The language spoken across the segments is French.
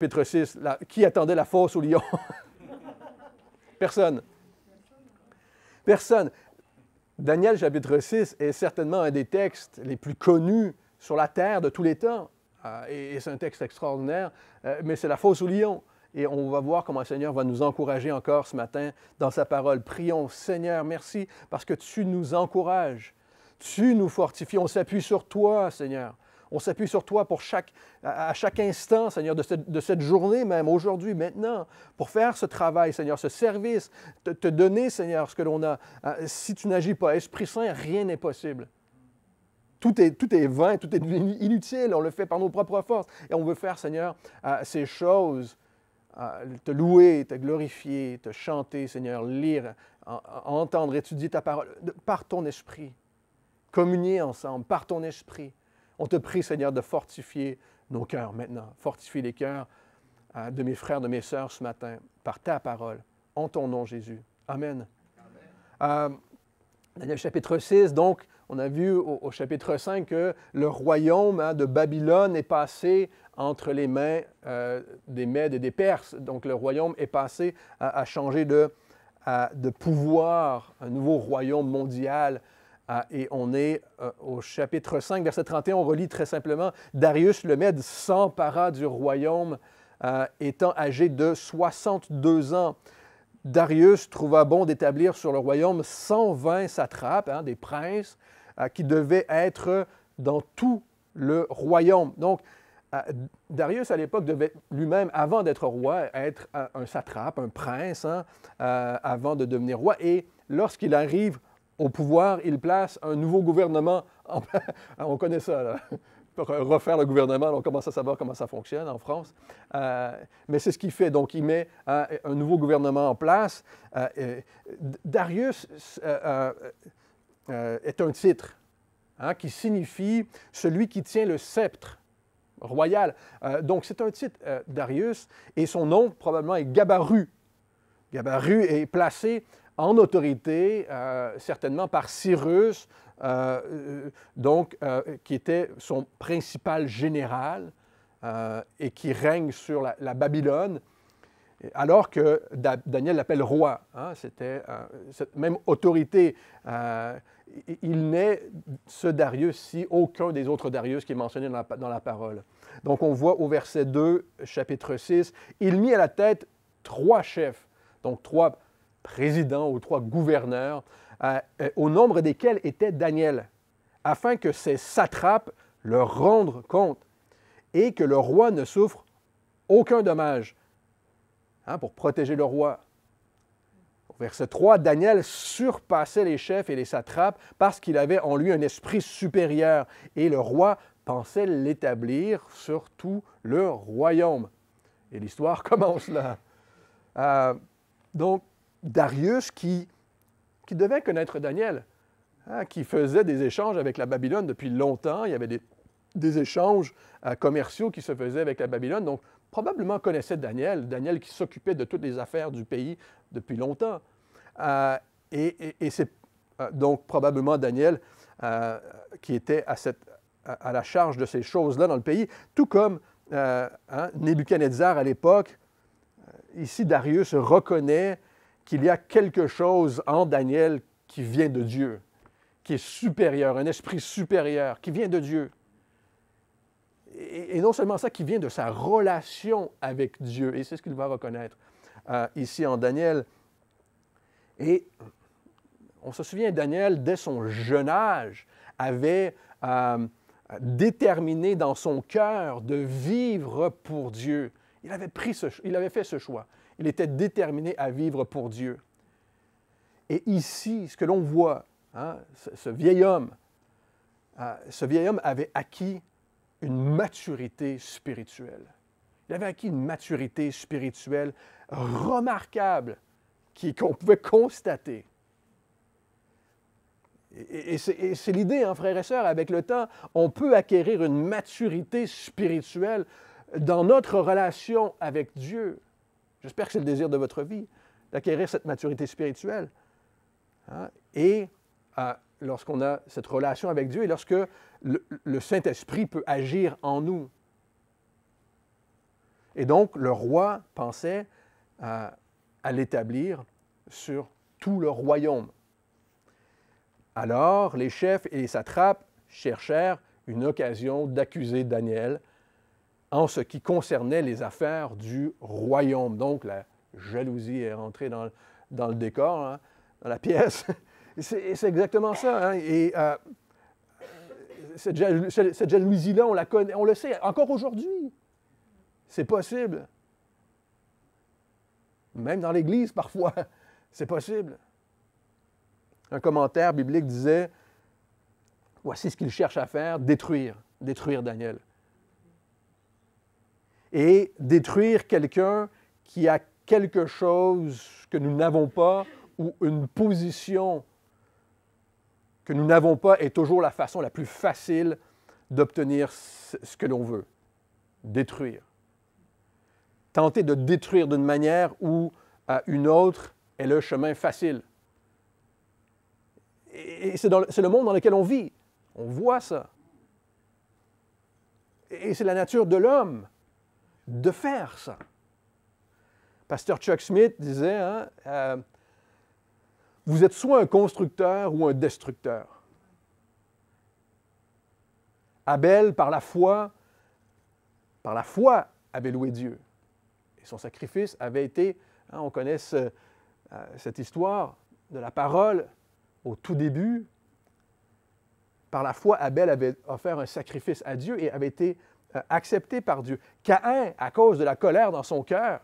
chapitre 6, qui attendait la fosse au lion? Personne. Personne. Daniel chapitre 6 est certainement un des textes les plus connus sur la terre de tous les temps. Et c'est un texte extraordinaire, mais c'est la fosse au lion. Et on va voir comment le Seigneur va nous encourager encore ce matin dans sa parole. Prions, Seigneur, merci parce que tu nous encourages, tu nous fortifies. On s'appuie sur toi, Seigneur. On s'appuie sur toi à chaque instant, Seigneur, de cette journée même, aujourd'hui, maintenant, pour faire ce travail, Seigneur, ce service, te donner, Seigneur, ce que l'on a. Si tu n'agis pas, Esprit Saint, rien n'est possible. Tout est vain, tout est inutile, on le fait par nos propres forces. Et on veut faire, Seigneur, ces choses, te louer, te glorifier, te chanter, Seigneur, lire, entendre, étudier ta parole, par ton esprit. Communier ensemble, par ton esprit. On te prie, Seigneur, de fortifier nos cœurs maintenant. Fortifier les cœurs de mes frères, de mes sœurs ce matin, par ta parole. En ton nom, Jésus. Amen. Daniel chapitre 6, donc, on a vu au chapitre 5 que le royaume de Babylone est passé entre les mains des Mèdes et des Perses. Donc, le royaume est passé à changer de pouvoir, un nouveau royaume mondial. Et on est au chapitre 5, verset 31, on relit très simplement « Darius le Mède s'empara du royaume étant âgé de 62 ans. Darius trouva bon d'établir sur le royaume 120 satrapes, des princes, qui devaient être dans tout le royaume. » Donc, Darius, à l'époque, devait lui-même, avant d'être roi, être un satrape, un prince, avant de devenir roi. Et lorsqu'il arrive au pouvoir, il place un nouveau gouvernement. On connaît ça, là. Pour refaire le gouvernement, on commence à savoir comment ça fonctionne en France. Mais c'est ce qu'il fait. Donc, il met un nouveau gouvernement en place. Darius est un titre qui signifie celui qui tient le sceptre royal. Donc, c'est un titre, Darius, et son nom probablement est Gabaru. Gabaru est placé en autorité, certainement par Cyrus, qui était son principal général et qui règne sur la Babylone, alors que Daniel l'appelle roi. C'était cette même autorité. Il n'est, ce Darius-ci, aucun des autres Darius qui est mentionné dans la parole. Donc, on voit au verset 2, chapitre 6, « Il mit à la tête 3 chefs, donc 3 présidents ou 3 gouverneurs, au nombre desquels était Daniel, afin que ces satrapes leur rendent compte et que le roi ne souffre aucun dommage. » Pour protéger le roi. Au verset 3, Daniel surpassait les chefs et les satrapes parce qu'il avait en lui un esprit supérieur et le roi pensait l'établir sur tout le royaume. Et l'histoire commence là. Donc, Darius, qui devait connaître Daniel, qui faisait des échanges avec la Babylone depuis longtemps. Il y avait des échanges commerciaux qui se faisaient avec la Babylone. Donc, probablement connaissait Daniel qui s'occupait de toutes les affaires du pays depuis longtemps. Et c'est donc probablement Daniel qui était à la charge de ces choses-là dans le pays, tout comme Nebuchadnezzar à l'époque. Ici, Darius reconnaît qu'il y a quelque chose en Daniel qui vient de Dieu, qui est supérieur, un esprit supérieur, qui vient de Dieu. Et non seulement ça, qui vient de sa relation avec Dieu. Et c'est ce qu'il va reconnaître ici en Daniel. Et on se souvient, Daniel, dès son jeune âge, avait déterminé dans son cœur de vivre pour Dieu. Il avait fait ce choix. Il était déterminé à vivre pour Dieu. Et ici, ce que l'on voit, ce vieil homme avait acquis une maturité spirituelle. Il avait acquis une maturité spirituelle remarquable qu'on pouvait constater. Et c'est l'idée, frères et sœurs, avec le temps, on peut acquérir une maturité spirituelle dans notre relation avec Dieu. J'espère que c'est le désir de votre vie, d'acquérir cette maturité spirituelle. Et lorsqu'on a cette relation avec Dieu et lorsque le Saint-Esprit peut agir en nous. Et donc, le roi pensait à l'établir sur tout le royaume. Alors, les chefs et les satrapes cherchèrent une occasion d'accuser Daniel en ce qui concernait les affaires du royaume. Donc, la jalousie est rentrée dans le décor, hein, dans la pièce. C'est exactement ça. Hein. Et cette jalousie-là, on la connaît, on le sait encore aujourd'hui. C'est possible. Même dans l'Église, parfois, c'est possible. Un commentaire biblique disait, voici ce qu'il cherche à faire, détruire Daniel. Et détruire quelqu'un qui a quelque chose que nous n'avons pas ou une position que nous n'avons pas est toujours la façon la plus facile d'obtenir ce que l'on veut. Détruire. Tenter de détruire d'une manière ou une autre est le chemin facile. Et c'est le monde dans lequel on vit. On voit ça. Et c'est la nature de l'homme de faire ça. Pasteur Chuck Smith disait, hein, vous êtes soit un constructeur ou un destructeur. Abel, par la foi, avait loué Dieu. Et son sacrifice avait été, hein, on connaît cette histoire de la parole au tout début. Par la foi, Abel avait offert un sacrifice à Dieu et avait été accepté par Dieu. Caïn, à cause de la colère dans son cœur,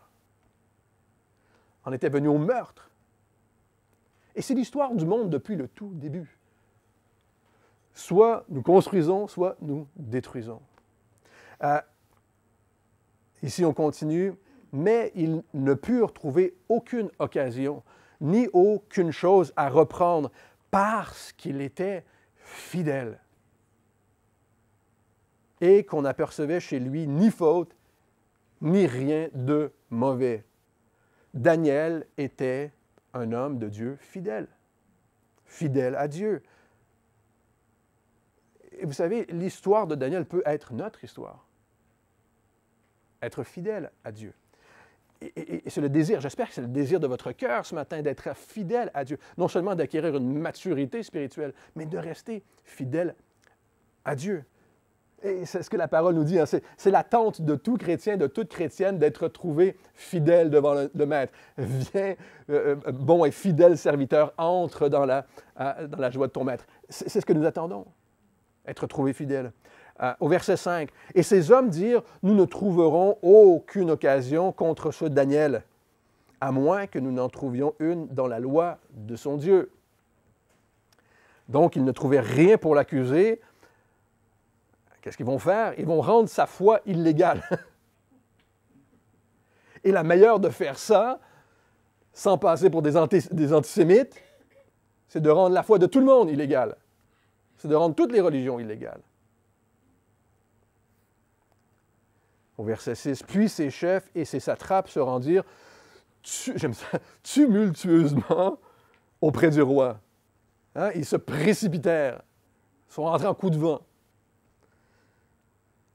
en était venu au meurtre. Et c'est l'histoire du monde depuis le tout début. Soit nous construisons, soit nous détruisons. Ici, on continue. Mais ils ne purent trouver aucune occasion, ni aucune chose à reprendre, parce qu'il était fidèle. Et qu'on n'apercevait chez lui ni faute, ni rien de mauvais. Daniel était un homme de Dieu fidèle, fidèle à Dieu. Et vous savez, l'histoire de Daniel peut être notre histoire. Être fidèle à Dieu. Et c'est le désir, j'espère que c'est le désir de votre cœur ce matin, d'être fidèle à Dieu. Non seulement d'acquérir une maturité spirituelle, mais de rester fidèle à Dieu. Et c'est ce que la parole nous dit, hein, c'est l'attente de tout chrétien, de toute chrétienne, d'être trouvé fidèle devant le Maître. Viens, bon et fidèle serviteur, entre dans la joie de ton Maître. C'est ce que nous attendons, être trouvé fidèle. Au verset 5, « Et ces hommes dirent, nous ne trouverons aucune occasion contre ce Daniel, à moins que nous n'en trouvions une dans la loi de son Dieu. » Donc, ils ne trouvaient rien pour l'accuser. Qu'est-ce qu'ils vont faire? Ils vont rendre sa foi illégale. Et la meilleure de faire ça, sans passer pour des antisémites, c'est de rendre la foi de tout le monde illégale. C'est de rendre toutes les religions illégales. Au verset 6, « Puis ses chefs et ses satrapes se rendirent, j'aime ça, tumultueusement auprès du roi. » Hein? Ils se précipitèrent, sont rentrés en coup de vent.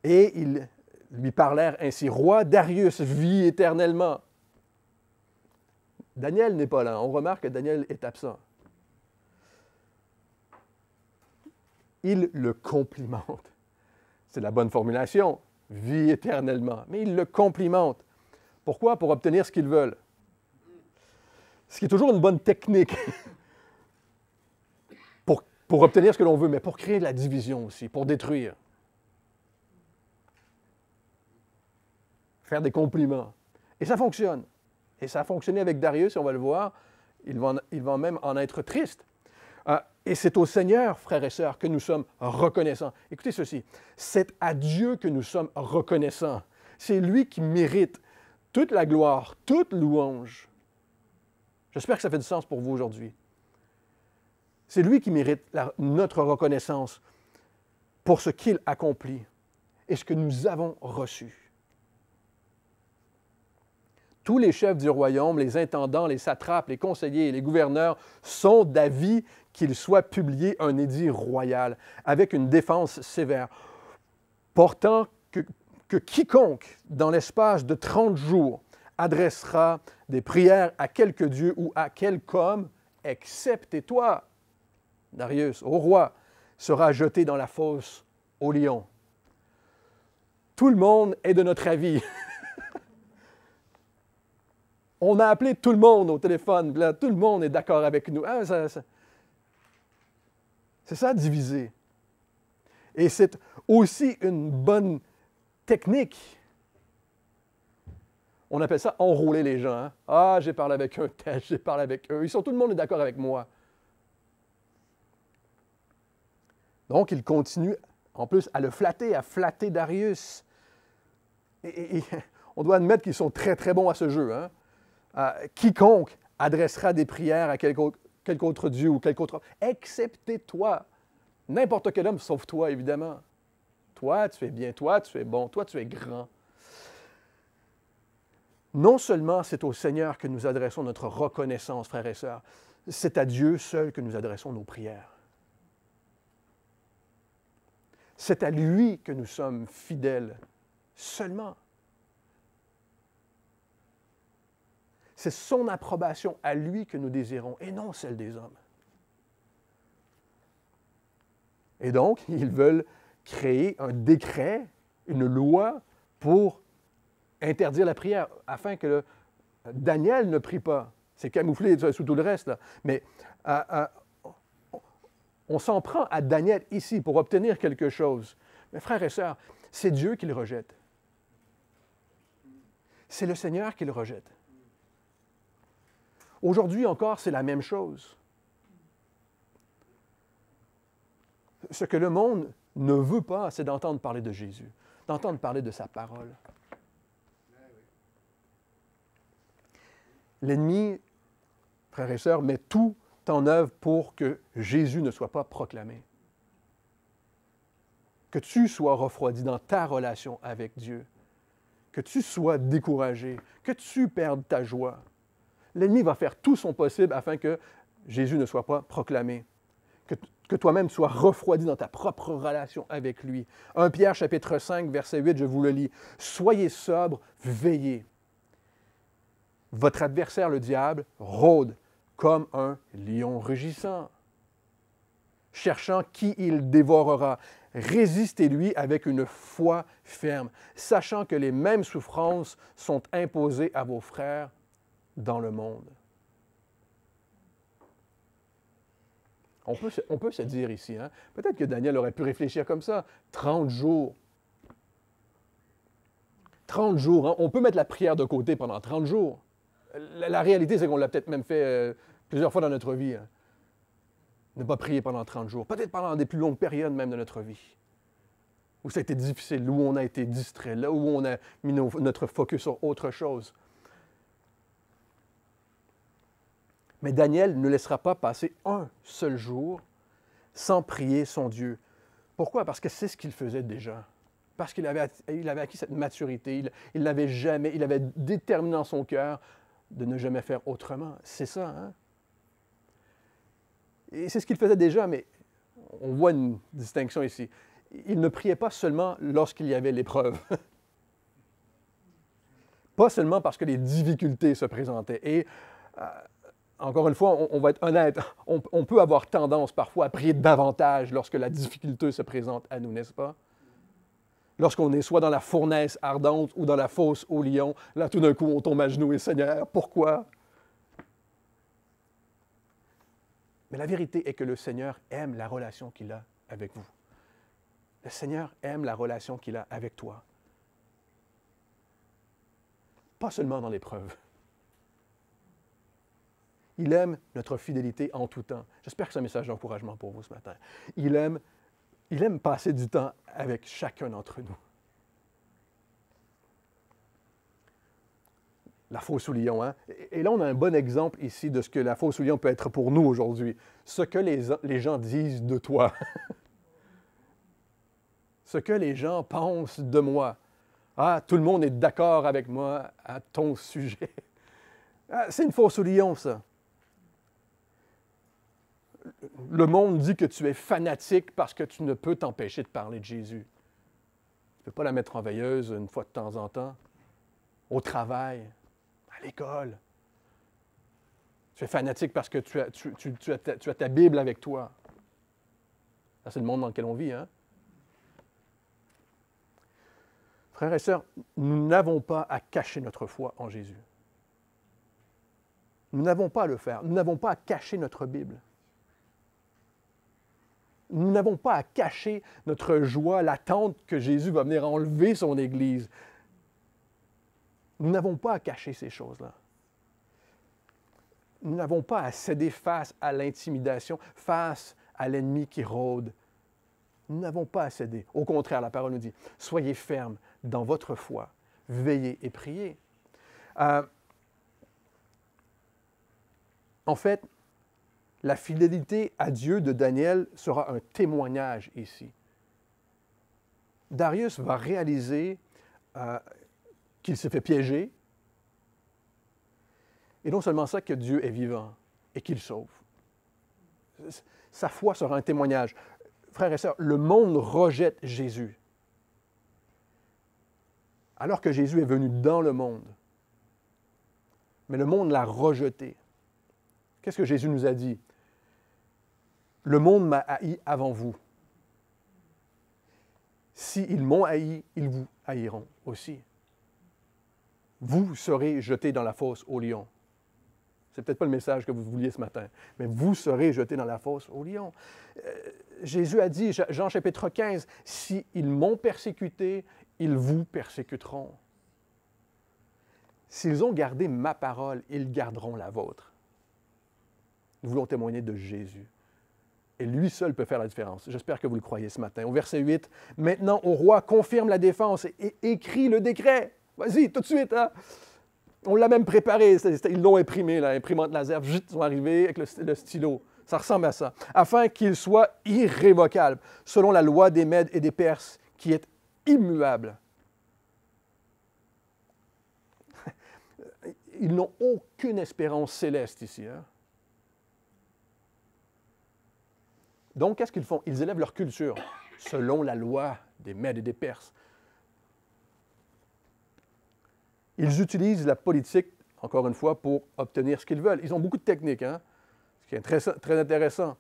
Et ils lui parlèrent ainsi, « Roi Darius, vis éternellement. » Daniel n'est pas là. On remarque que Daniel est absent. Il le complimente. C'est la bonne formulation. Vie éternellement. Mais ils le complimentent. Pourquoi? Pour obtenir ce qu'ils veulent. Ce qui est toujours une bonne technique pour obtenir ce que l'on veut, mais pour créer de la division aussi, pour détruire. Faire des compliments. Et ça fonctionne. Et ça a fonctionné avec Darius, on va le voir. Il va même en être triste. Et c'est au Seigneur, frères et sœurs, que nous sommes reconnaissants. Écoutez ceci, c'est à Dieu que nous sommes reconnaissants. C'est lui qui mérite toute la gloire, toute louange. J'espère que ça fait du sens pour vous aujourd'hui. C'est lui qui mérite notre reconnaissance pour ce qu'il accomplit et ce que nous avons reçu. Tous les chefs du royaume, les intendants, les satrapes, les conseillers et les gouverneurs sont d'avis qu'il soit publié un édit royal avec une défense sévère, portant que quiconque, dans l'espace de 30 jours, adressera des prières à quelque dieu ou à quelque homme, excepté toi, Darius, au roi, sera jeté dans la fosse au lion. Tout le monde est de notre avis. On a appelé tout le monde au téléphone, là, tout le monde est d'accord avec nous. Ah, c'est ça, diviser. Et c'est aussi une bonne technique. On appelle ça enrôler les gens. Hein? Ah, j'ai parlé avec un tel, j'ai parlé avec eux. Tout le monde est d'accord avec moi. Donc, il continue, en plus, à le flatter, à flatter Darius. Et on doit admettre qu'ils sont très, très bons à ce jeu. Hein? Quiconque adressera des prières à quelque autre Dieu ou quelque autre homme, excepté toi. N'importe quel homme, sauf toi, évidemment. Toi, tu es bien, toi, tu es bon, toi, tu es grand. Non seulement c'est au Seigneur que nous adressons notre reconnaissance, frères et sœurs, c'est à Dieu seul que nous adressons nos prières. C'est à lui que nous sommes fidèles seulement. C'est son approbation à lui que nous désirons et non celle des hommes. Et donc, ils veulent créer un décret, une loi pour interdire la prière afin que Daniel ne prie pas. C'est camouflé sous tout le reste, là. Mais on s'en prend à Daniel ici pour obtenir quelque chose. Mais frères et sœurs, c'est Dieu qui le rejette. C'est le Seigneur qui le rejette. Aujourd'hui encore, c'est la même chose. Ce que le monde ne veut pas, c'est d'entendre parler de Jésus, d'entendre parler de sa parole. L'ennemi, frères et sœurs, met tout en œuvre pour que Jésus ne soit pas proclamé. Que tu sois refroidi dans ta relation avec Dieu, que tu sois découragé, que tu perdes ta joie. L'ennemi va faire tout son possible afin que Jésus ne soit pas proclamé. Que toi-même sois refroidi dans ta propre relation avec lui. 1 Pierre chapitre 5, verset 8, je vous le lis. « Soyez sobres, veillez. Votre adversaire, le diable, rôde comme un lion rugissant, cherchant qui il dévorera. Résistez-lui avec une foi ferme, sachant que les mêmes souffrances sont imposées à vos frères dans le monde. » On peut se dire ici, hein, peut-être que Daniel aurait pu réfléchir comme ça, 30 jours. 30 jours, hein, on peut mettre la prière de côté pendant 30 jours. La réalité, c'est qu'on l'a peut-être même fait plusieurs fois dans notre vie. Hein. Ne pas prier pendant 30 jours, peut-être pendant des plus longues périodes même de notre vie. Où ça a été difficile, où on a été distrait, là où on a mis notre focus sur autre chose. Mais Daniel ne laissera pas passer un seul jour sans prier son Dieu. Pourquoi? Parce que c'est ce qu'il faisait déjà. Parce qu'il avait acquis cette maturité. Il avait déterminé dans son cœur de ne jamais faire autrement. C'est ça, hein? Et c'est ce qu'il faisait déjà, mais on voit une distinction ici. Il ne priait pas seulement lorsqu'il y avait l'épreuve. Pas seulement parce que les difficultés se présentaient. Et encore une fois, on va être honnête, on peut avoir tendance parfois à prier davantage lorsque la difficulté se présente à nous, n'est-ce pas? Lorsqu'on est soit dans la fournaise ardente ou dans la fosse au lion, là tout d'un coup on tombe à genoux et Seigneur, pourquoi? Mais la vérité est que le Seigneur aime la relation qu'il a avec vous. Le Seigneur aime la relation qu'il a avec toi. Pas seulement dans l'épreuve. Il aime notre fidélité en tout temps. J'espère que c'est un message d'encouragement pour vous ce matin. Il aime passer du temps avec chacun d'entre nous. La fosse au lion, hein? Et là, on a un bon exemple ici de ce que la fosse au lion peut être pour nous aujourd'hui. Ce que les gens disent de toi. Ce que les gens pensent de moi. Ah, tout le monde est d'accord avec moi à ton sujet. Ah, c'est une fosse au lion, ça. Le monde dit que tu es fanatique parce que tu ne peux t'empêcher de parler de Jésus. Tu ne peux pas la mettre en veilleuse une fois de temps en temps. Au travail, à l'école. Tu es fanatique parce que tu as ta Bible avec toi. Ça, c'est le monde dans lequel on vit, hein? Frères et sœurs, nous n'avons pas à cacher notre foi en Jésus. Nous n'avons pas à le faire. Nous n'avons pas à cacher notre Bible. Nous n'avons pas à cacher notre joie, l'attente que Jésus va venir enlever son Église. Nous n'avons pas à cacher ces choses-là. Nous n'avons pas à céder face à l'intimidation, face à l'ennemi qui rôde. Nous n'avons pas à céder. Au contraire, la parole nous dit, soyez fermes dans votre foi, veillez et priez. En fait, la fidélité à Dieu de Daniel sera un témoignage ici. Darius va réaliser qu'il s'est fait piéger, et non seulement ça, que Dieu est vivant et qu'il sauve. Sa foi sera un témoignage. Frères et sœurs, le monde rejette Jésus. Alors que Jésus est venu dans le monde. Mais le monde l'a rejeté. Qu'est-ce que Jésus nous a dit? Le monde m'a haï avant vous. S'ils m'ont haï, ils vous haïront aussi. Vous serez jetés dans la fosse aux lions. C'est peut-être pas le message que vous vouliez ce matin, mais vous serez jetés dans la fosse aux lions. Jésus a dit, Jean chapitre 15, « S'ils m'ont persécuté, ils vous persécuteront. S'ils ont gardé ma parole, ils garderont la vôtre. » Nous voulons témoigner de Jésus. Et lui seul peut faire la différence. J'espère que vous le croyez ce matin. Au verset 8, « Maintenant, au roi, confirme la défense et écrit le décret. » Vas-y, tout de suite, hein? On l'a même préparé. Ils l'ont imprimé, l'imprimante laser. Ils sont arrivés avec le stylo. Ça ressemble à ça. Afin qu'il soit irrévocable, selon la loi des Mèdes et des Perses, qui est immuable. Ils n'ont aucune espérance céleste ici. Hein? Donc, qu'est-ce qu'ils font? Ils élèvent leur culture selon la loi des Mèdes et des Perses. Ils utilisent la politique, encore une fois, pour obtenir ce qu'ils veulent. Ils ont beaucoup de techniques, hein? Ce qui est très, très intéressant.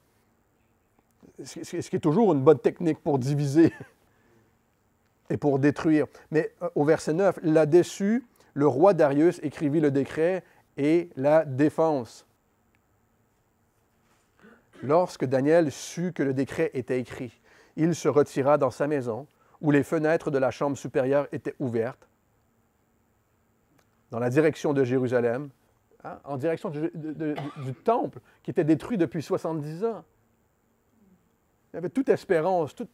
Ce qui est toujours une bonne technique pour diviser et pour détruire. Mais au verset 9, « Là-dessus, le roi Darius écrivit le décret et la défense. » Lorsque Daniel sut que le décret était écrit, il se retira dans sa maison, où les fenêtres de la chambre supérieure étaient ouvertes, dans la direction de Jérusalem, hein, en direction du temple qui était détruit depuis 70 ans. Il avait toute espérance, toute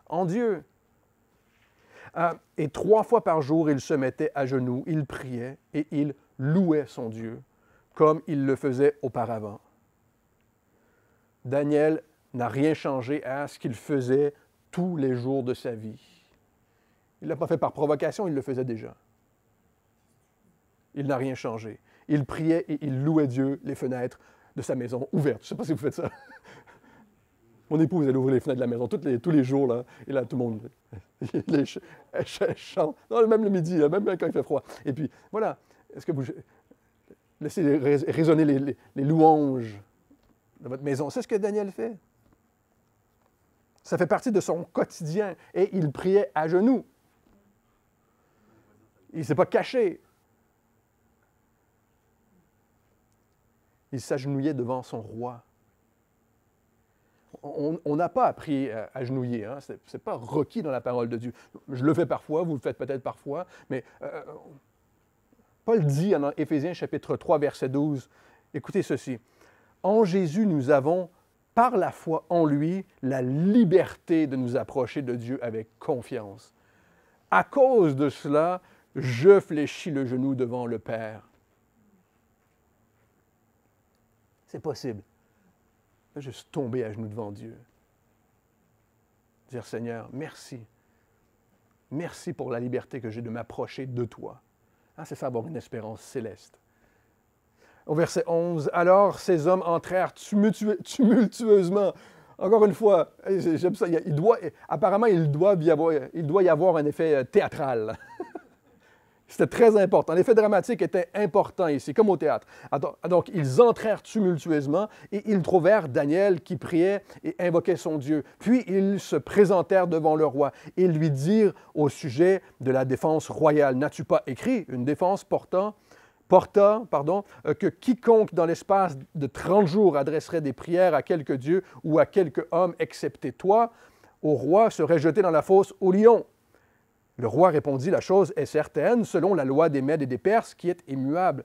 en Dieu. Et 3 fois par jour, il se mettait à genoux, il priait et il louait son Dieu, comme il le faisait auparavant. Daniel n'a rien changé à ce qu'il faisait tous les jours de sa vie. Il ne l'a pas fait par provocation, il le faisait déjà. Il n'a rien changé. Il priait et il louait Dieu, les fenêtres de sa maison ouvertes. Je ne sais pas si vous faites ça. Mon épouse, elle ouvre les fenêtres de la maison tous les jours, là, et là, tout le monde elle chante. Non, même le midi, là, même quand il fait froid. Et puis, voilà. Est-ce que vous laissez résonner les louanges de votre maison? C'est ce que Daniel fait. Ça fait partie de son quotidien. Et il priait à genoux. Il ne s'est pas caché. Il s'agenouillait devant son roi. On n'a pas appris à agenouiller. Hein? Ce n'est pas requis dans la parole de Dieu. Je le fais parfois, vous le faites peut-être parfois, mais Paul dit en Éphésiens chapitre 3, verset 12, écoutez ceci, « En Jésus, nous avons, par la foi en lui, la liberté de nous approcher de Dieu avec confiance. À cause de cela, je fléchis le genou devant le Père. » C'est possible. Juste tomber à genoux devant Dieu. Dire, Seigneur, merci. Merci pour la liberté que j'ai de m'approcher de toi. Hein, c'est ça, avoir une espérance céleste. Au verset 11, « Alors ces hommes entrèrent tumultueusement Encore une fois, j'aime ça. Apparemment, il doit y avoir un effet théâtral. C'était très important. L'effet dramatique était important ici, comme au théâtre. Donc, ils entrèrent tumultueusement et ils trouvèrent Daniel qui priait et invoquait son Dieu. Puis, ils se présentèrent devant le roi et lui dirent au sujet de la défense royale, « N'as-tu pas écrit une défense porta que quiconque dans l'espace de 30 jours adresserait des prières à quelque dieu ou à quelque homme, excepté toi, au roi serait jeté dans la fosse au lion. » Le roi répondit, « La chose est certaine, selon la loi des Mèdes et des Perses, qui est immuable. »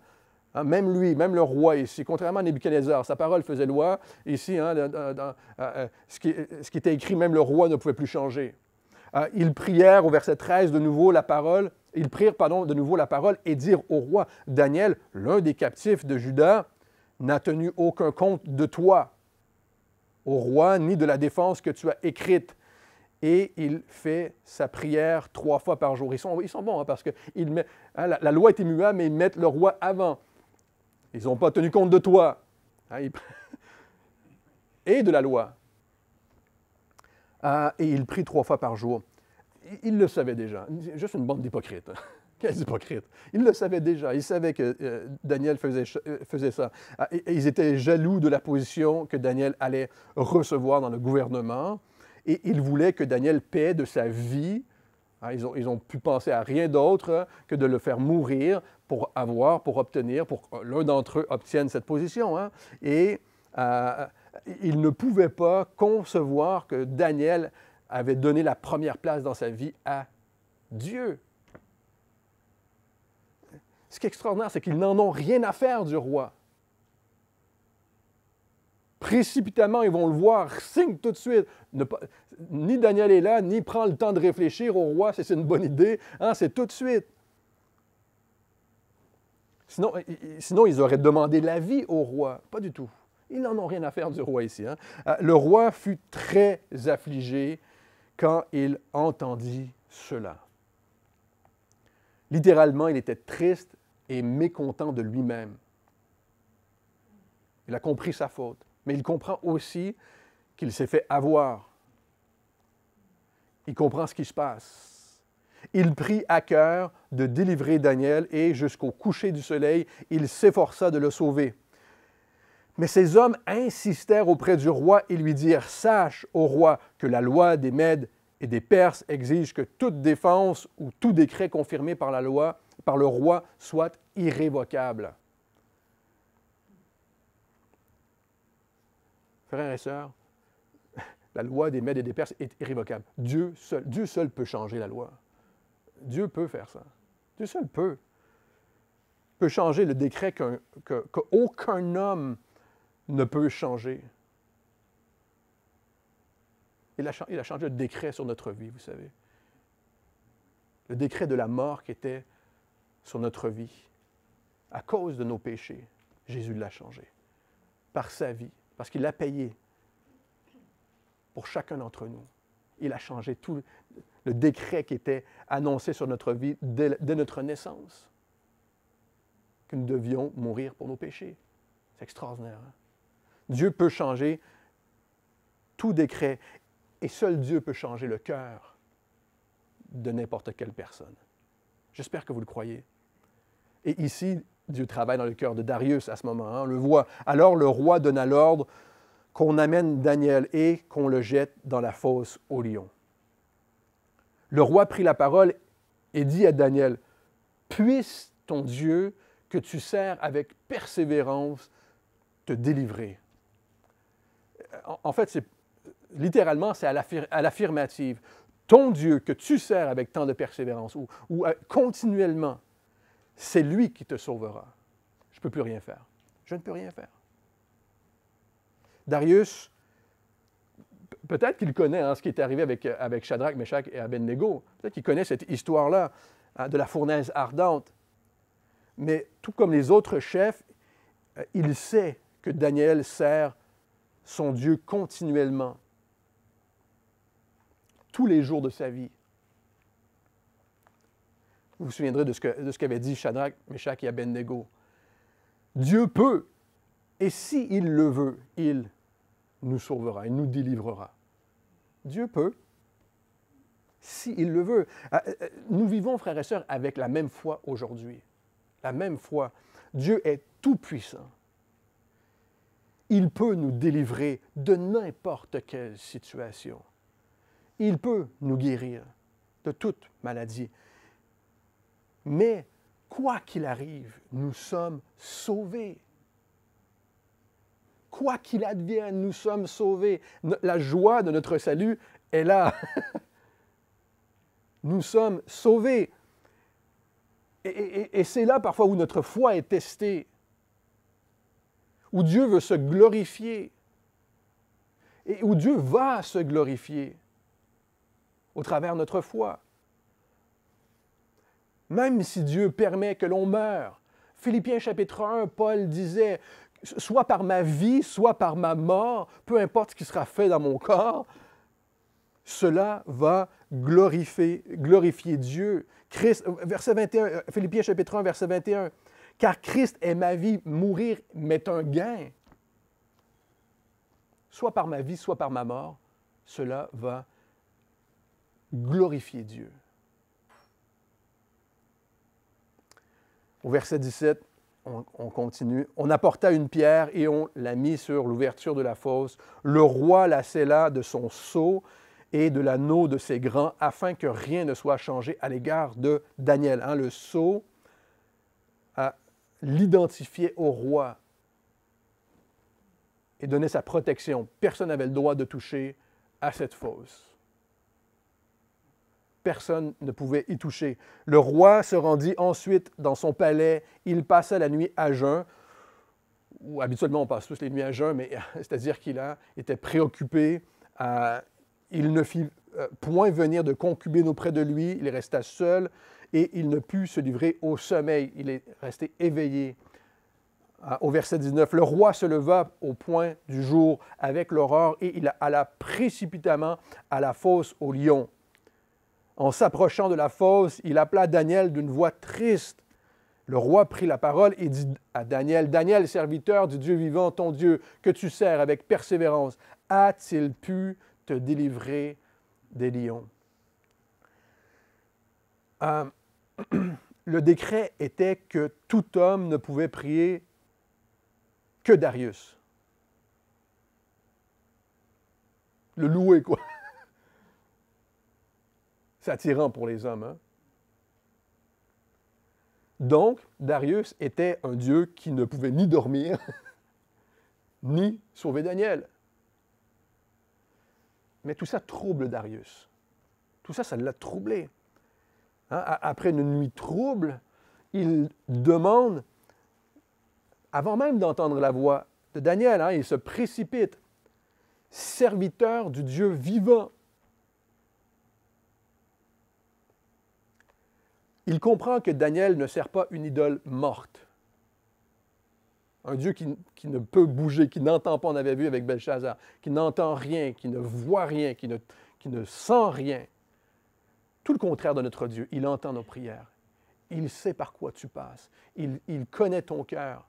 Même lui, même le roi ici, contrairement à Nebuchadnezzar, sa parole faisait loi. Ici, ce qui était écrit, même le roi ne pouvait plus changer. Ils prièrent au verset 13 de nouveau la parole. Ils prirent, de nouveau la parole et dirent au roi, « Daniel, l'un des captifs de Juda, n'a tenu aucun compte de toi, au roi, ni de la défense que tu as écrite. » Et il fait sa prière 3 fois par jour. Ils sont bons, parce que la loi est immuable, mais ils mettent le roi avant. Ils n'ont pas tenu compte de toi et de la loi. Et il prie 3 fois par jour. Il le savait déjà. Juste une bande d'hypocrites. Quels hypocrites? Ils le savaient déjà. Ils savaient que Daniel faisait ça. Et ils étaient jaloux de la position que Daniel allait recevoir dans le gouvernement. Et ils voulaient que Daniel paie de sa vie. Ils ont pu penser à rien d'autre que de le faire mourir pour que l'un d'entre eux obtienne cette position. Et ils ne pouvaient pas concevoir que Daniel avait donné la première place dans sa vie à Dieu. Ce qui est extraordinaire, c'est qu'ils n'en ont rien à faire du roi. Précipitamment, ils vont le voir, signe tout de suite. Ni Daniel est là, ni prend le temps de réfléchir au roi, c'est une bonne idée. C'est tout de suite. Sinon, ils auraient demandé l'avis au roi. Pas du tout. Ils n'en ont rien à faire du roi ici. Le roi fut très affligé quand il entendit cela. Littéralement, il était triste et mécontent de lui-même. Il a compris sa faute, mais il comprend aussi qu'il s'est fait avoir. Il comprend ce qui se passe. Il prit à cœur de délivrer Daniel et jusqu'au coucher du soleil, il s'efforça de le sauver. Mais ces hommes insistèrent auprès du roi et lui dirent, « Sache, ô roi, que la loi des Mèdes et des Perses exige que toute défense ou tout décret confirmé par la loi, par le roi, soit irrévocable. » Frères et sœurs, la loi des Mèdes et des Perses est irrévocable. Dieu seul peut changer la loi. Dieu peut faire ça. Dieu seul peut changer le décret qu'aucun homme ne peut changer. Il a changé le décret sur notre vie, vous savez. Le décret de la mort qui était sur notre vie. À cause de nos péchés, Jésus l'a changé. Par sa vie, parce qu'il l'a payé pour chacun d'entre nous. Il a changé tout le décret qui était annoncé sur notre vie dès notre naissance. Que nous devions mourir pour nos péchés. C'est extraordinaire. Dieu peut changer tout décret. Et seul Dieu peut changer le cœur de n'importe quelle personne. J'espère que vous le croyez. Et ici, Dieu travaille dans le cœur de Darius à ce moment. On le voit. Alors le roi donna l'ordre qu'on amène Daniel et qu'on le jette dans la fosse aux lions. Le roi prit la parole et dit à Daniel, « Puisse ton Dieu que tu sers avec persévérance te délivrer. » En fait, littéralement, c'est à l'affirmative. Ton Dieu que tu sers avec tant de persévérance ou continuellement, c'est lui qui te sauvera. Je ne peux plus rien faire. Je ne peux rien faire. Darius, peut-être qu'il connaît ce qui est arrivé avec Shadrach, Meshach et Abednego. Peut-être qu'il connaît cette histoire-là de la fournaise ardente. Mais tout comme les autres chefs, il sait que Daniel sert son Dieu continuellement, tous les jours de sa vie. Vous vous souviendrez de ce qu'avait dit Shadrach, Meshach et Abednego. Dieu peut, et s'il le veut, il nous sauvera, il nous délivrera. Dieu peut, s'il le veut. Nous vivons, frères et sœurs, avec la même foi aujourd'hui. La même foi. Dieu est tout-puissant. Il peut nous délivrer de n'importe quelle situation. Il peut nous guérir de toute maladie. Mais, quoi qu'il arrive, nous sommes sauvés. Quoi qu'il advienne, nous sommes sauvés. La joie de notre salut est là. Nous sommes sauvés. Et c'est là parfois où notre foi est testée, où Dieu veut se glorifier, et où Dieu va se glorifier au travers de notre foi. Même si Dieu permet que l'on meure. Philippiens chapitre 1, Paul disait, soit par ma vie, soit par ma mort, peu importe ce qui sera fait dans mon corps, cela va glorifier Dieu. Christ, verset 21, Philippiens chapitre 1, verset 21. Car Christ est ma vie, mourir m'est un gain. Soit par ma vie, soit par ma mort, cela va glorifier Dieu. Au verset 17, on continue. On apporta une pierre et on l'a mis sur l'ouverture de la fosse. Le roi la scella de son sceau et de l'anneau de ses grands, afin que rien ne soit changé à l'égard de Daniel. Le sceau l'identifiait au roi et donnait sa protection. Personne n'avait le droit de toucher à cette fosse. Personne ne pouvait y toucher. Le roi se rendit ensuite dans son palais. Il passa la nuit à jeun. Ou habituellement, on passe tous les nuits à jeun, mais c'est-à-dire qu'il était préoccupé. Il ne fit point venir de concubine auprès de lui. Il resta seul et il ne put se livrer au sommeil. Il est resté éveillé. Au verset 19, le roi se leva au point du jour avec l'aurore et il alla précipitamment à la fosse aux lions. En s'approchant de la fosse, il appela Daniel d'une voix triste. Le roi prit la parole et dit à Daniel, « Daniel, serviteur du Dieu vivant, ton Dieu, que tu sers avec persévérance, a-t-il pu te délivrer des lions? » Le décret était que tout homme ne pouvait prier que Darius. Le louer, quoi. C'est attirant pour les hommes. Donc, Darius était un dieu qui ne pouvait ni dormir, ni sauver Daniel. Mais tout ça trouble Darius. Tout ça, ça l'a troublé. Après une nuit trouble, il demande, avant même d'entendre la voix de Daniel, il se précipite, serviteur du Dieu vivant. Il comprend que Daniel ne sert pas une idole morte. Un Dieu qui ne peut bouger, qui n'entend pas, on avait vu avec Belchazzar, qui n'entend rien, qui ne voit rien, qui ne sent rien. Tout le contraire de notre Dieu. Il entend nos prières. Il sait par quoi tu passes. Il connaît ton cœur.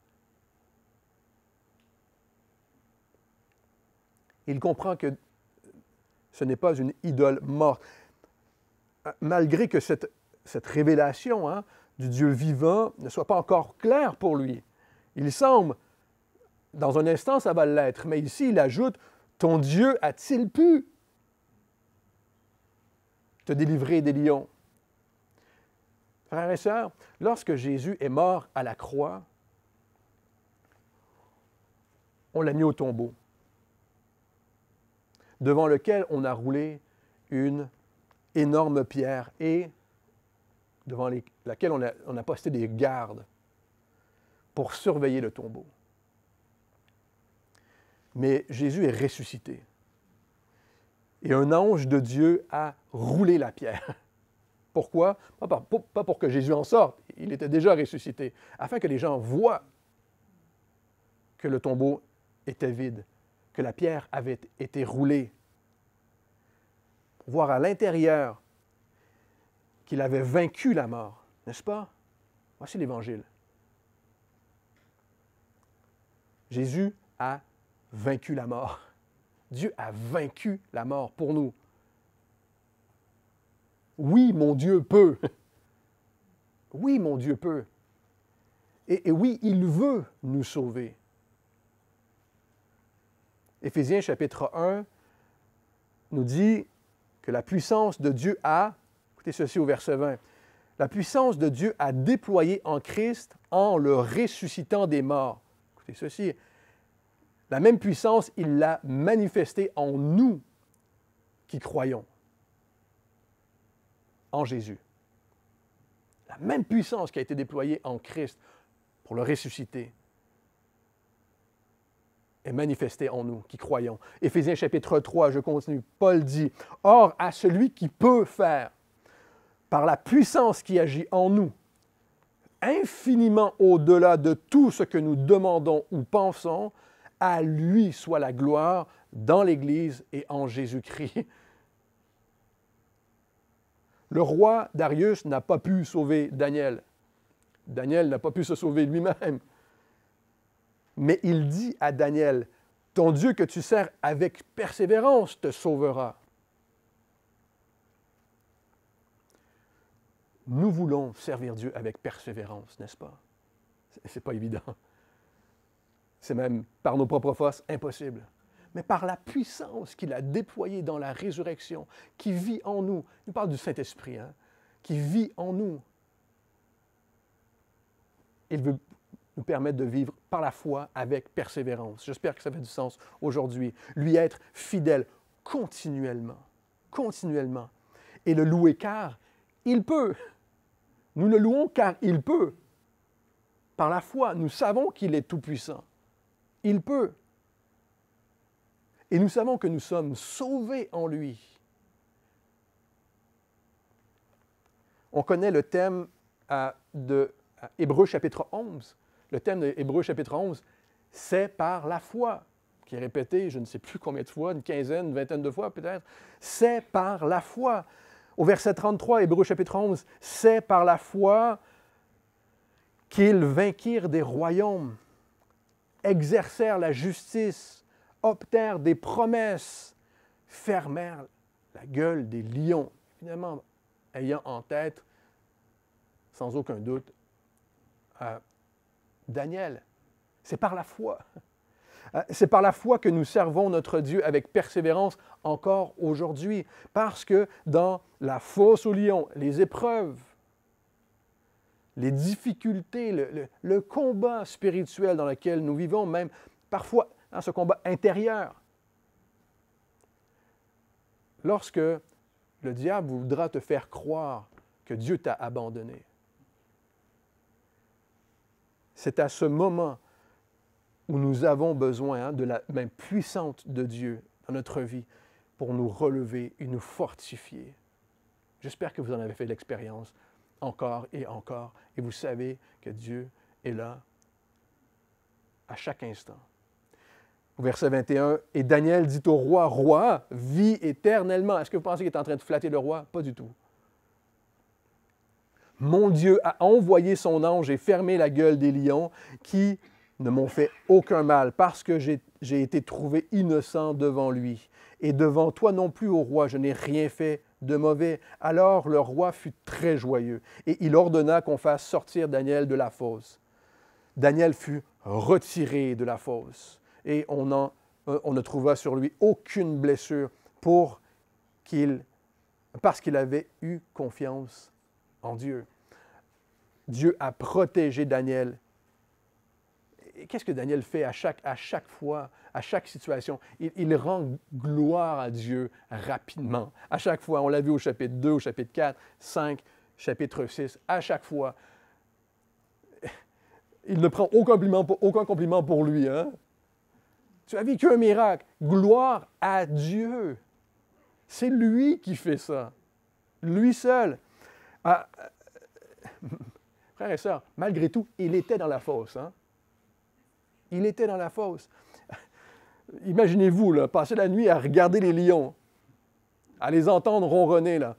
Il comprend que ce n'est pas une idole morte. Malgré que cette révélation du Dieu vivant ne soit pas encore claire pour lui. Il semble, dans un instant, ça va l'être, mais ici, il ajoute, « Ton Dieu a-t-il pu te délivrer des lions? » Frères et sœurs, lorsque Jésus est mort à la croix, on l'a mis au tombeau, devant lequel on a roulé une énorme pierre et devant laquelle on a posté des gardes pour surveiller le tombeau. Mais Jésus est ressuscité. Et un ange de Dieu a roulé la pierre. Pourquoi? Pas pour que Jésus en sorte, il était déjà ressuscité, afin que les gens voient que le tombeau était vide, que la pierre avait été roulée, pour voir à l'intérieur qu'il avait vaincu la mort, n'est-ce pas? Voici l'Évangile. Jésus a vaincu la mort. Dieu a vaincu la mort pour nous. Oui, mon Dieu peut. Oui, mon Dieu peut. Et oui, il veut nous sauver. Éphésiens chapitre 1 nous dit que la puissance de Dieu a, écoutez ceci au verset 20, la puissance de Dieu a déployé en Christ en le ressuscitant des morts. Écoutez ceci, la même puissance, il l'a manifestée en nous qui croyons en Jésus. La même puissance qui a été déployée en Christ pour le ressusciter est manifestée en nous qui croyons. Éphésiens chapitre 3, je continue. Paul dit, « Or, à celui qui peut faire, par la puissance qui agit en nous, infiniment au-delà de tout ce que nous demandons ou pensons, à lui soit la gloire dans l'Église et en Jésus-Christ. » Le roi Darius n'a pas pu sauver Daniel. Daniel n'a pas pu se sauver lui-même. Mais il dit à Daniel, « Ton Dieu que tu sers avec persévérance te sauvera. » Nous voulons servir Dieu avec persévérance, n'est-ce pas? Ce n'est pas évident. C'est même, par nos propres forces, impossible. Mais par la puissance qu'il a déployée dans la résurrection, qui vit en nous, il parle du Saint-Esprit, hein, qui vit en nous, il veut nous permettre de vivre par la foi avec persévérance. J'espère que ça fait du sens aujourd'hui. Lui être fidèle continuellement, continuellement. Et le louer car il peut. Nous le louons car il peut. Par la foi, nous savons qu'il est tout-puissant. Il peut. Et nous savons que nous sommes sauvés en lui. On connaît le thème de Hébreux chapitre 11. Le thème de Hébreux chapitre 11, c'est par la foi, qui est répété, je ne sais plus combien de fois, une quinzaine, une vingtaine de fois peut-être. C'est par la foi. Au verset 33, Hébreux chapitre 11, c'est par la foi qu'ils vainquirent des royaumes, exercèrent la justice, obtinrent des promesses, fermèrent la gueule des lions. Finalement, ayant en tête, sans aucun doute, Daniel. C'est par la foi. C'est par la foi que nous servons notre Dieu avec persévérance encore aujourd'hui. Parce que dans la fosse aux lions, les épreuves, les difficultés, le combat spirituel dans lequel nous vivons, même parfois dans ce combat intérieur, lorsque le diable voudra te faire croire que Dieu t'a abandonné, c'est à ce moment où nous avons besoin de la main puissante de Dieu dans notre vie pour nous relever et nous fortifier. J'espère que vous en avez fait l'expérience encore et encore, et vous savez que Dieu est là à chaque instant. Au verset 21, « Et Daniel dit au roi, « Roi, vis éternellement. » Est-ce que vous pensez qu'il est en train de flatter le roi? Pas du tout. « Mon Dieu a envoyé son ange et fermé la gueule des lions qui ne m'ont fait aucun mal, parce que j'ai été trouvé innocent devant lui. Et devant toi non plus, ô roi, je n'ai rien fait de mauvais. » Alors le roi fut très joyeux, et il ordonna qu'on fasse sortir Daniel de la fosse. Daniel fut retiré de la fosse, et on ne trouva sur lui aucune blessure parce qu'il avait eu confiance en Dieu. Dieu a protégé Daniel. Qu'est-ce que Daniel fait à chaque fois, à chaque situation? Il rend gloire à Dieu rapidement. À chaque fois, on l'a vu au chapitre 2, au chapitre 4, 5, chapitre 6, à chaque fois. Il ne prend aucun compliment pour lui. Hein? Tu as vécu un miracle. Gloire à Dieu. C'est lui qui fait ça. Lui seul. Frères et sœurs, malgré tout, il était dans la fosse. Hein? Il était dans la fosse. Imaginez-vous, là, passer la nuit à regarder les lions, à les entendre ronronner, là.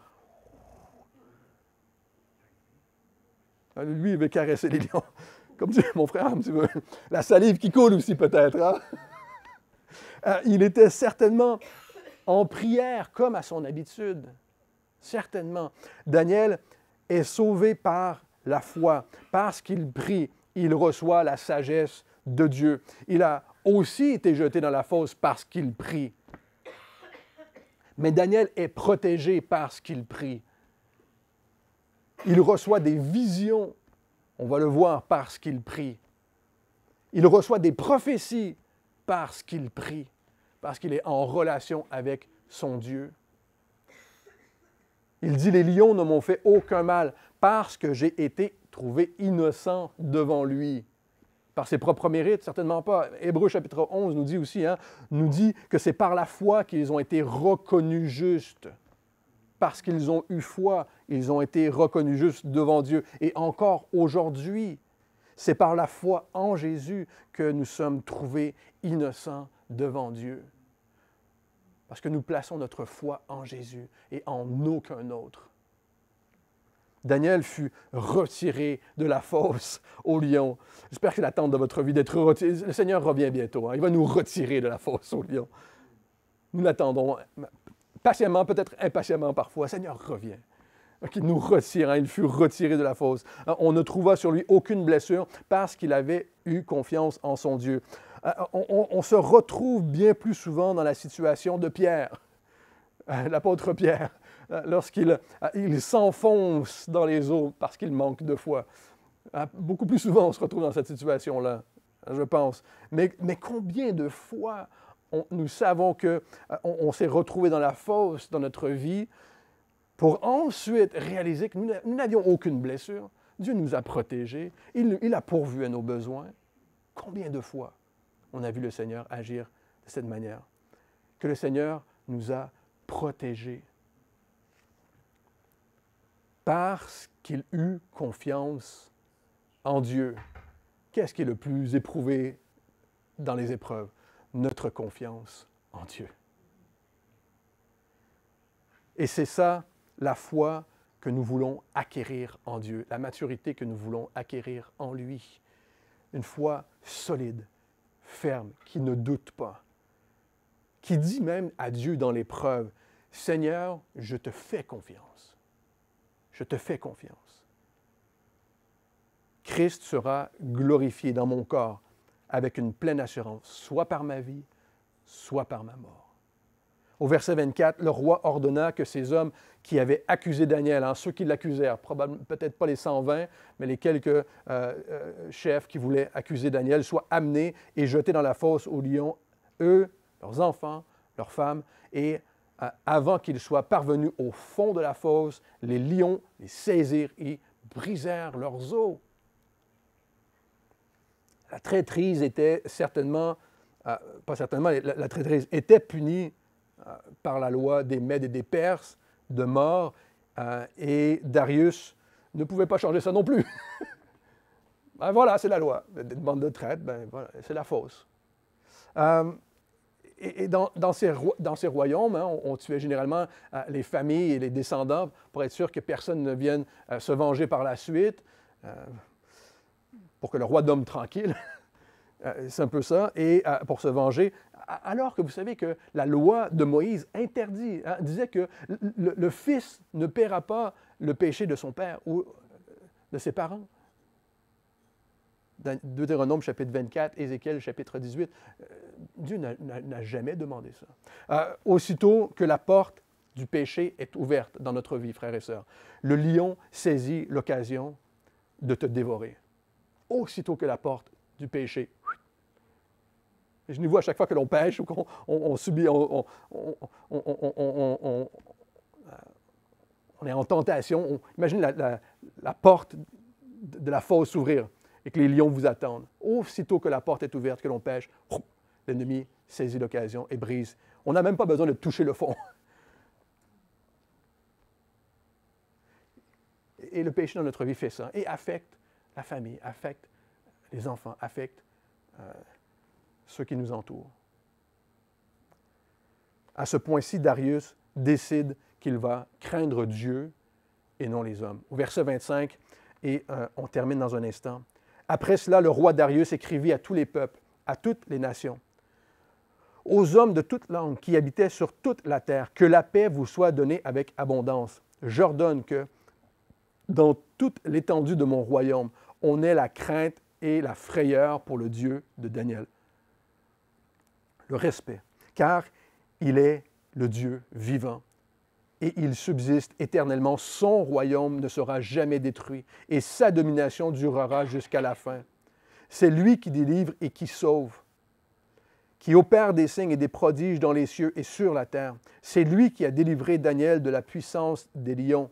Lui, il veut caresser les lions. Comme dit mon frère, un petit peu. La salive qui coule aussi, peut-être. Hein? Il était certainement en prière, comme à son habitude. Certainement. Daniel est sauvé par la foi. Parce qu'il prie, il reçoit la sagesse de Dieu. Il a aussi été jeté dans la fosse parce qu'il prie. Mais Daniel est protégé parce qu'il prie. Il reçoit des visions, on va le voir, parce qu'il prie. Il reçoit des prophéties parce qu'il prie, parce qu'il est en relation avec son Dieu. Il dit, les lions ne m'ont fait aucun mal parce que j'ai été trouvé innocent devant lui. Par ses propres mérites, certainement pas. Hébreux chapitre 11 nous dit aussi, nous dit que c'est par la foi qu'ils ont été reconnus justes. Parce qu'ils ont eu foi, ils ont été reconnus justes devant Dieu. Et encore aujourd'hui, c'est par la foi en Jésus que nous sommes trouvés innocents devant Dieu. Parce que nous plaçons notre foi en Jésus et en aucun autre. Daniel fut retiré de la fosse au lion. J'espère que c'est l'attente de votre vie d'être retiré. Le Seigneur revient bientôt. Il va nous retirer de la fosse au lion. Nous l'attendons patiemment, peut-être impatiemment parfois. Seigneur, reviens. Qu'il nous retire. Il fut retiré de la fosse. On ne trouva sur lui aucune blessure parce qu'il avait eu confiance en son Dieu. On se retrouve bien plus souvent dans la situation de Pierre, l'apôtre Pierre, lorsqu'il s'enfonce dans les eaux parce qu'il manque de foi. Beaucoup plus souvent, on se retrouve dans cette situation-là, je pense. Mais combien de fois nous savons qu'on s'est retrouvé dans la fosse dans notre vie pour ensuite réaliser que nous n'avions aucune blessure. Dieu nous a protégés. Il a pourvu à nos besoins. Combien de fois on a vu le Seigneur agir de cette manière? Que le Seigneur nous a protégés. Parce qu'il eut confiance en Dieu. Qu'est-ce qui est le plus éprouvé dans les épreuves? Notre confiance en Dieu. Et c'est ça, la foi que nous voulons acquérir en Dieu, la maturité que nous voulons acquérir en lui. Une foi solide, ferme, qui ne doute pas, qui dit même à Dieu dans l'épreuve, « Seigneur, je te fais confiance. Je te fais confiance. » Christ sera glorifié dans mon corps avec une pleine assurance, soit par ma vie, soit par ma mort. Au verset 24, le roi ordonna que ces hommes qui avaient accusé Daniel, ceux qui l'accusèrent, peut-être pas les 120, mais les quelques chefs qui voulaient accuser Daniel, soient amenés et jetés dans la fosse aux lions, eux, leurs enfants, leurs femmes, et avant qu'ils soient parvenus au fond de la fosse, les lions les saisirent et brisèrent leurs os. La traîtrise était certainement, pas certainement, la traîtrise était punie par la loi des Mèdes et des Perses de mort, et Darius ne pouvait pas changer ça non plus. Ben voilà, c'est la loi. Une bande de traîtres, ben voilà, c'est la fosse. Et dans ces royaumes, on tuait généralement les familles et les descendants pour être sûr que personne ne vienne se venger par la suite, pour que le roi dorme tranquille. C'est un peu ça, et pour se venger. Alors que vous savez que la loi de Moïse interdit, disait que le fils ne paiera pas le péché de son père ou de ses parents. Dans Deutéronome chapitre 24, Ézéchiel chapitre 18, Dieu n'a jamais demandé ça. Aussitôt que la porte du péché est ouverte dans notre vie, frères et sœurs, le lion saisit l'occasion de te dévorer. Aussitôt que la porte du péché. Je nous vois à chaque fois que l'on pêche ou qu'on subit, on est en tentation. Imagine la porte de la fosse s'ouvrir et que les lions vous attendent. Aussitôt que la porte est ouverte, que l'on pêche, l'ennemi saisit l'occasion et brise. On n'a même pas besoin de toucher le fond. Et le péché dans notre vie fait ça et affecte la famille, affecte les enfants, affecte ceux qui nous entourent. À ce point-ci, Darius décide qu'il va craindre Dieu et non les hommes. Au verset 25, et on termine dans un instant. Après cela, le roi Darius écrivit à tous les peuples, à toutes les nations. Aux hommes de toute langue qui habitaient sur toute la terre, que la paix vous soit donnée avec abondance. J'ordonne que, dans toute l'étendue de mon royaume, on ait la crainte et la frayeur pour le Dieu de Daniel. Le respect, car il est le Dieu vivant et il subsiste éternellement. Son royaume ne sera jamais détruit et sa domination durera jusqu'à la fin. C'est lui qui délivre et qui sauve, qui opère des signes et des prodiges dans les cieux et sur la terre. C'est lui qui a délivré Daniel de la puissance des lions.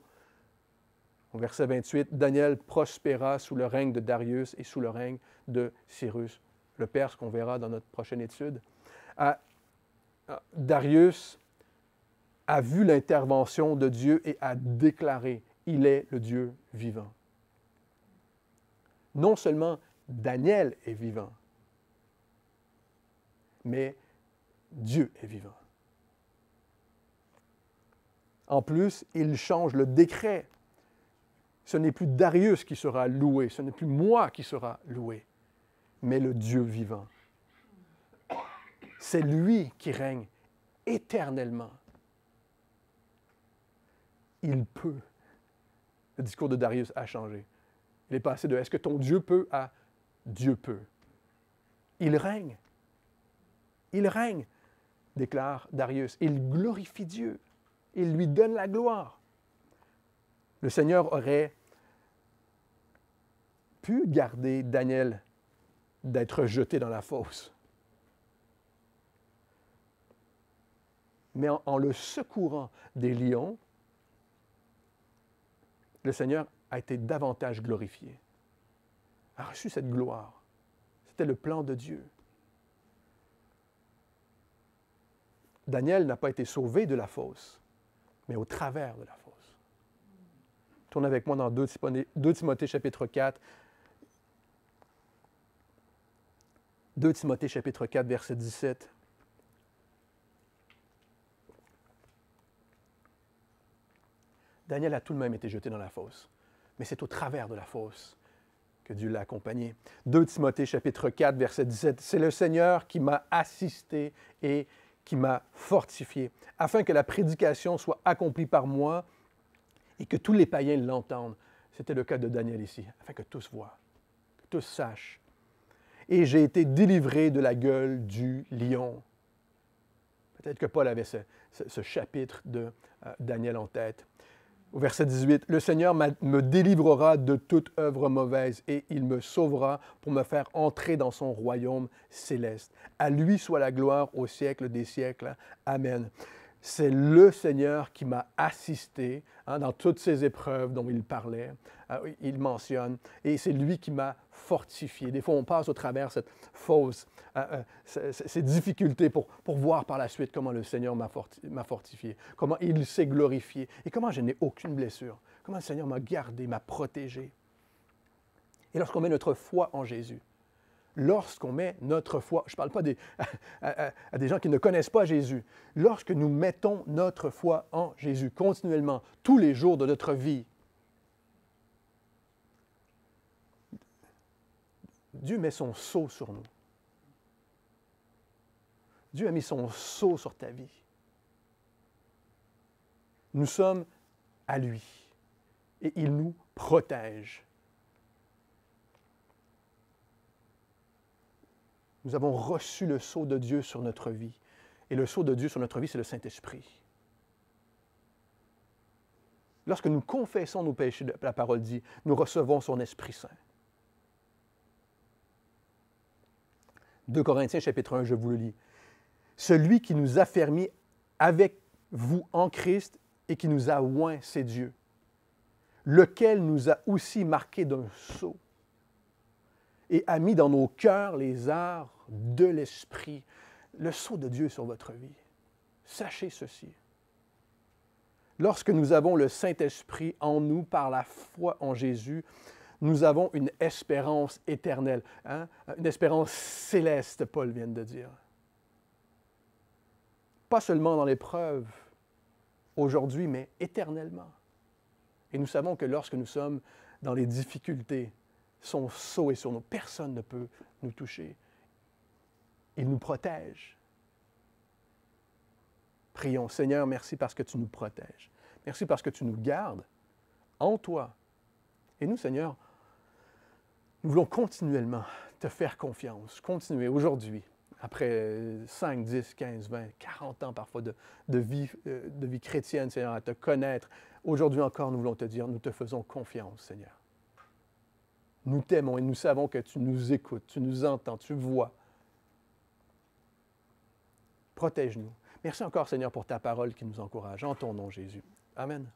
Au verset 28, Daniel prospéra sous le règne de Darius et sous le règne de Cyrus, le Perse qu'on verra dans notre prochaine étude. Darius a vu l'intervention de Dieu et a déclaré « Il est le Dieu vivant ». Non seulement Daniel est vivant, mais Dieu est vivant. En plus, il change le décret. Ce n'est plus Darius qui sera loué, ce n'est plus moi qui sera loué, mais le Dieu vivant. C'est lui qui règne éternellement. Il peut. Le discours de Darius a changé. Il est passé de « Est-ce que ton Dieu peut » à « Dieu peut ». Il règne. Il règne, déclare Darius. Il glorifie Dieu. Il lui donne la gloire. Le Seigneur aurait pu garder Daniel d'être jeté dans la fosse. Mais en le secourant des lions, le Seigneur a été davantage glorifié, a reçu cette gloire. C'était le plan de Dieu. Daniel n'a pas été sauvé de la fosse, mais au travers de la fosse. Tourne avec moi dans 2 Timothée chapitre 4. 2 Timothée chapitre 4, verset 17. Daniel a tout de même été jeté dans la fosse, mais c'est au travers de la fosse que Dieu l'a accompagné. 2 Timothée chapitre 4, verset 17. C'est le Seigneur qui m'a assisté et qui m'a fortifié, afin que la prédication soit accomplie par moi et que tous les païens l'entendent. C'était le cas de Daniel ici, afin que tous voient, que tous sachent. Et j'ai été délivré de la gueule du lion. Peut-être que Paul avait ce chapitre de Daniel en tête. Au verset 18, « Le Seigneur me délivrera de toute œuvre mauvaise et il me sauvera pour me faire entrer dans son royaume céleste. À lui soit la gloire au siècle des siècles. Amen. » C'est le Seigneur qui m'a assisté dans toutes ces épreuves dont il parlait. Il mentionne. Et c'est lui qui m'a fortifié. Des fois, on passe au travers cette fosse, ces difficultés pour voir par la suite comment le Seigneur m'a fortifié, comment il s'est glorifié et comment je n'ai aucune blessure, comment le Seigneur m'a gardé, m'a protégé. Et lorsqu'on met notre foi en Jésus, lorsqu'on met notre foi, je ne parle pas à des gens qui ne connaissent pas Jésus, lorsque nous mettons notre foi en Jésus continuellement, tous les jours de notre vie, Dieu met son sceau sur nous. Dieu a mis son sceau sur ta vie. Nous sommes à lui et il nous protège. Nous avons reçu le sceau de Dieu sur notre vie. Et le sceau de Dieu sur notre vie, c'est le Saint-Esprit. Lorsque nous confessons nos péchés, la parole dit, nous recevons son Esprit Saint. 2 Corinthiens chapitre 1, je vous le lis. « Celui qui nous a fermis avec vous en Christ et qui nous a oints, c'est Dieu, lequel nous a aussi marqués d'un sceau et a mis dans nos cœurs les arts de l'Esprit. » Le sceau de Dieu sur votre vie. Sachez ceci. Lorsque nous avons le Saint-Esprit en nous par la foi en Jésus, nous avons une espérance éternelle, une espérance céleste, Paul vient de dire. Pas seulement dans l'épreuve aujourd'hui, mais éternellement. Et nous savons que lorsque nous sommes dans les difficultés, son sceau est sur nous. Personne ne peut nous toucher. Il nous protège. Prions. Seigneur, merci parce que tu nous protèges. Merci parce que tu nous gardes en toi. Et nous, Seigneur, nous voulons continuellement te faire confiance, continuer aujourd'hui, après 5, 10, 15, 20, 40 ans parfois de vie chrétienne, Seigneur, à te connaître. Aujourd'hui encore, nous voulons te dire, nous te faisons confiance, Seigneur. Nous t'aimons et nous savons que tu nous écoutes, tu nous entends, tu vois. Protège-nous. Merci encore, Seigneur, pour ta parole qui nous encourage. En ton nom, Jésus. Amen.